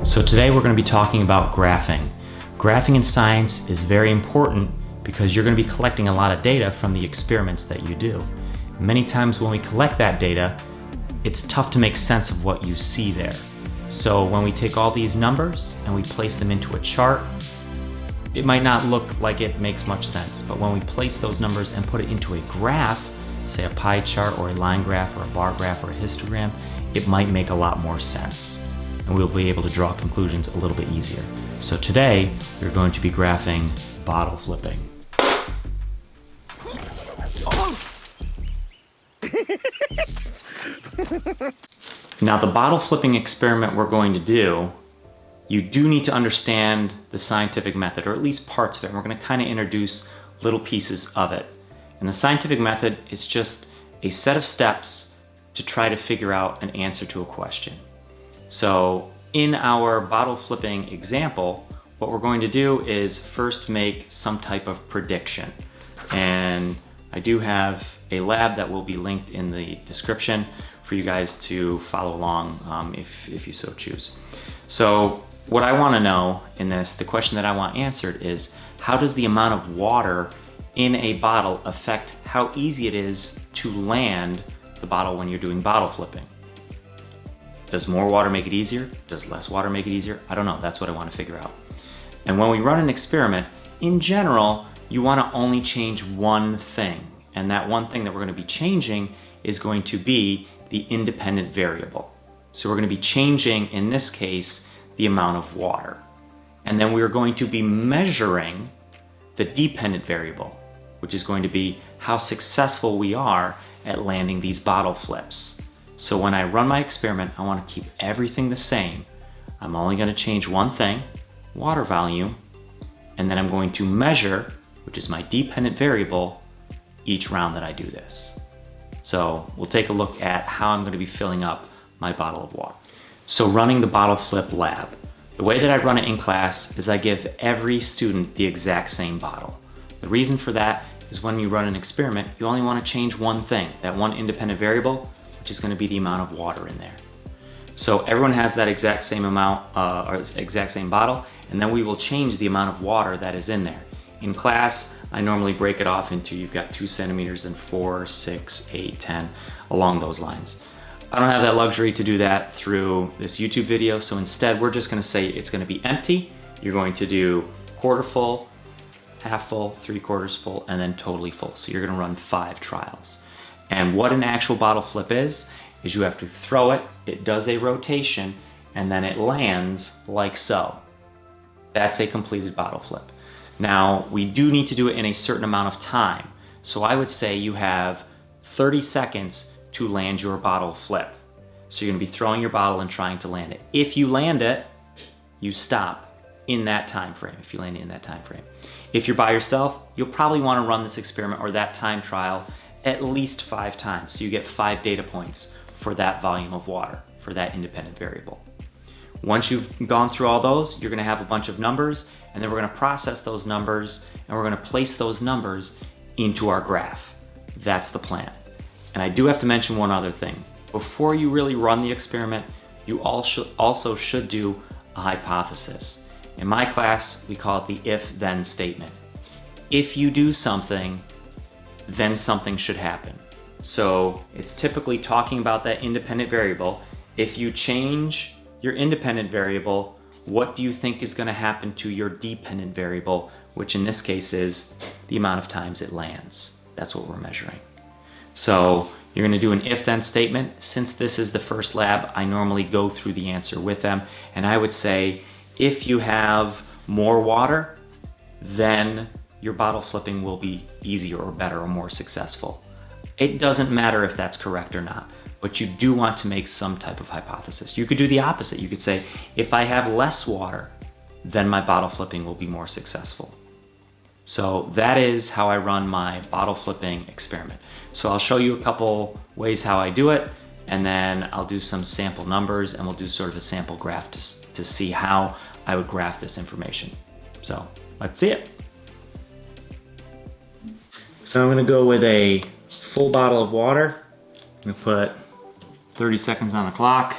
So today we're going to be talking about graphing. Graphing in science is very important because you're going to be collecting a lot of data from the experiments that you do. Many times when we collect that data, it's tough to make sense of what you see there. So when we take all these numbers and we place them into a chart, it might not look like it makes much sense, but when we place those numbers and put it into a graph, say a pie chart or a line graph or a bar graph or a histogram, it might make a lot more sense. And we'll be able to draw conclusions a little bit easier. So today, we're going to be graphing bottle flipping. Now, the bottle flipping experiment we're going to do, you do need to understand the scientific method, or at least parts of it. And we're going to kind of introduce little pieces of it. And the scientific method is just a set of steps to try to figure out an answer to a question. So in our bottle flipping example, what we're going to do is first make some type of prediction. And I do have a lab that will be linked in the description for you guys to follow along if you so choose. So what I want to know in this, the question that I want answered is, how does the amount of water in a bottle affect how easy it is to land the bottle when you're doing bottle flipping? Does more water make it easier? Does less water make it easier? I don't know. That's what I want to figure out. And when we run an experiment, in general, you want to only change one thing. And that one thing that we're going to be changing is going to be the independent variable. So we're going to be changing, in this case, the amount of water. And then we're going to be measuring the dependent variable, which is going to be how successful we are at landing these bottle flips. So when I run my experiment, I want to keep everything the same. I'm only going to change one thing, water volume, and then I'm going to measure, which is my dependent variable, each round that I do this. So we'll take a look at how I'm going to be filling up my bottle of water. So running the bottle flip lab. The way that I run it in class is I give every student the exact same bottle. The reason for that is when you run an experiment, you only want to change one thing, that one independent variable, which is going to be the amount of water in there. So everyone has that exact same amount, or exact same bottle, and then we will change the amount of water that is in there. In class, I normally break it off into, you've got 2 centimeters and 4, 6, 8, 10, along those lines. I don't have that luxury to do that through this YouTube video, so instead we're just going to say it's going to be empty. You're going to do quarter full, half full, 3/4 full, and then totally full. So you're going to run 5 trials. And what an actual bottle flip is you have to throw it, it does a rotation, and then it lands like so. That's a completed bottle flip. Now, we do need to do it in a certain amount of time. So I would say you have 30 seconds to land your bottle flip. So you're gonna be throwing your bottle and trying to land it. If you land it, you stop in that time frame, if you land it in that time frame. If you're by yourself, you'll probably wanna run this experiment or that time trial at least 5 times. So you get 5 data points for that volume of water, for that independent variable. Once you've gone through all those, you're gonna have a bunch of numbers, and then we're gonna process those numbers, and we're gonna place those numbers into our graph. That's the plan. And I do have to mention one other thing. Before you really run the experiment, you also should do a hypothesis. In my class, we call it the if-then statement. If you do something, then something should happen. So it's typically talking about that independent variable. If you change your independent variable, what do you think is going to happen to your dependent variable, which in this case is the amount of times it lands. That's what we're measuring. So you're going to do an if-then statement. Since this is the first lab, I normally go through the answer with them, and I would say if you have more water, then your bottle flipping will be easier or better or more successful. It doesn't matter if that's correct or not, but you do want to make some type of hypothesis. You could do the opposite. You could say, if I have less water, then my bottle flipping will be more successful. So that is how I run my bottle flipping experiment. So I'll show you a couple ways how I do it, and then I'll do some sample numbers, and we'll do sort of a sample graph to see how I would graph this information. So let's see it. So I'm gonna go with a full bottle of water. I'm gonna put 30 seconds on the clock,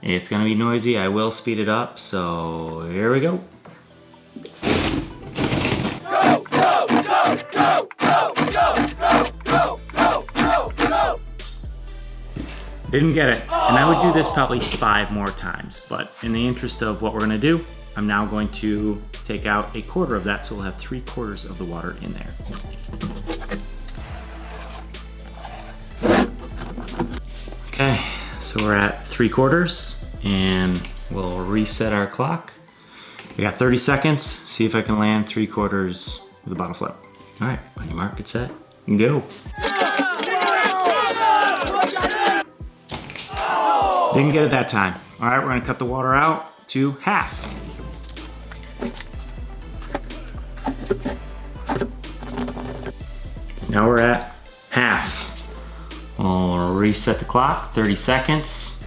It's gonna be noisy, I will speed it up, so here we go. Go, go, go, go, go, go, go, go, go, go, go. Didn't get it, and I would do this probably 5 more times, but in the interest of what we're gonna do, I'm now going to take out 1/4 of that, so we'll have 3/4 of the water in there. Okay, so we're at 3/4, and we'll reset our clock. We got 30 seconds, see if I can land 3/4 with a bottle flip. All right, on your mark, get set, and go. Didn't get it that time. All right, we're gonna cut the water out to half. So now we're at half. We'll reset the clock, 30 seconds,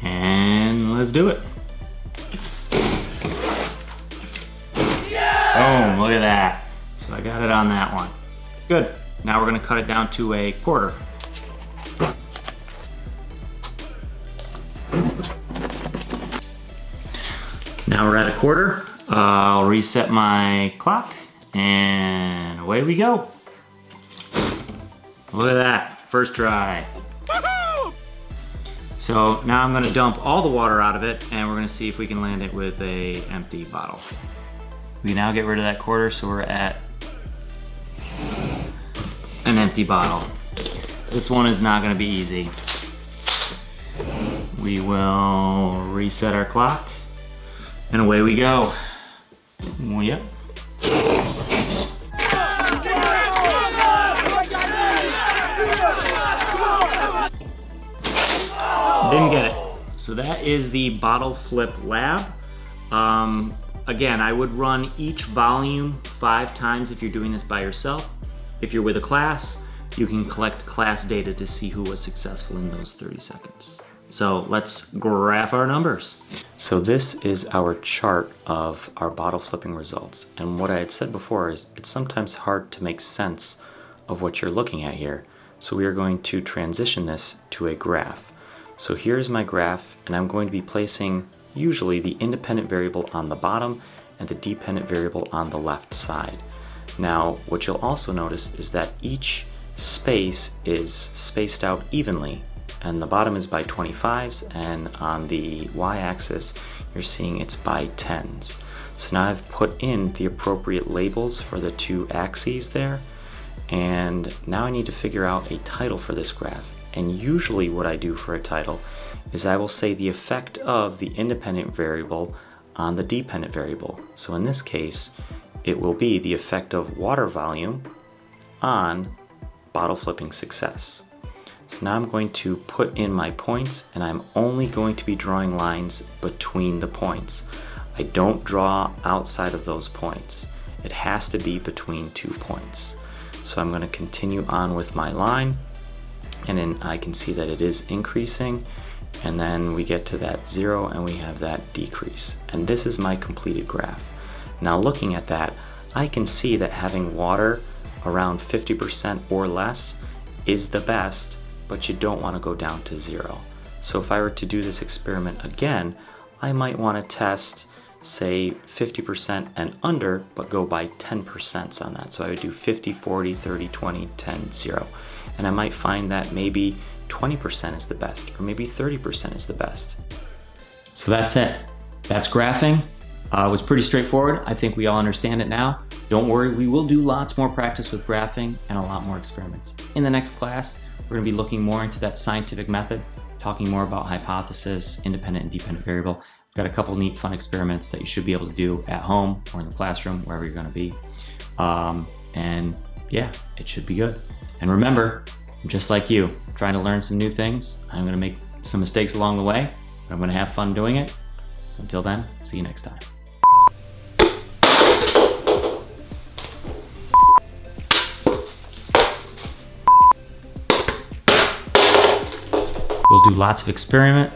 and let's do it. Boom, look at that. So I got it on that one. Good, now we're gonna cut it down to 1/4. Now we're at 1/4. I'll reset my clock, and away we go. Look at that, first try. So now I'm gonna dump all the water out of it, and we're gonna see if we can land it with an empty bottle. We now get rid of that 1/4, so we're at an empty bottle. This one is not gonna be easy. We will reset our clock, and away we go. Well, yep. Didn't get it. So that is the bottle flip lab. Again, I would run each volume 5 times if you're doing this by yourself. If you're with a class, you can collect class data to see who was successful in those 30 seconds. So let's graph our numbers. So this is our chart of our bottle flipping results. And what I had said before is it's sometimes hard to make sense of what you're looking at here. So we are going to transition this to a graph. So here's my graph, and I'm going to be placing usually the independent variable on the bottom and the dependent variable on the left side. Now, what you'll also notice is that each space is spaced out evenly, and the bottom is by 25s, and on the y-axis you're seeing it's by 10s. So now I've put in the appropriate labels for the 2 axes there, and now I need to figure out a title for this graph. And usually what I do for a title is I will say the effect of the independent variable on the dependent variable. So in this case, it will be the effect of water volume on bottle flipping success. So now I'm going to put in my points, and I'm only going to be drawing lines between the points. I don't draw outside of those points. It has to be between 2 points. So I'm going to continue on with my line, and then I can see that it is increasing, and then we get to that 0 and we have that decrease. And this is my completed graph. Now looking at that, I can see that having water around 50% or less is the best, but you don't want to go down to 0. So if I were to do this experiment again, I might want to test, say, 50% and under, but go by 10% on that. So I would do 50, 40, 30, 20, 10, 0. And I might find that maybe 20% is the best, or maybe 30% is the best. So that's it. That's graphing. It was pretty straightforward. I think we all understand it now. Don't worry, we will do lots more practice with graphing and a lot more experiments. In the next class, we're gonna be looking more into that scientific method, talking more about hypothesis, independent and dependent variable. We've got a couple neat fun experiments that you should be able to do at home or in the classroom, wherever you're gonna be. And yeah, it should be good. And remember, I'm just like you, trying to learn some new things. I'm gonna make some mistakes along the way, but I'm gonna have fun doing it. So until then, see you next time. We'll do lots of experiment.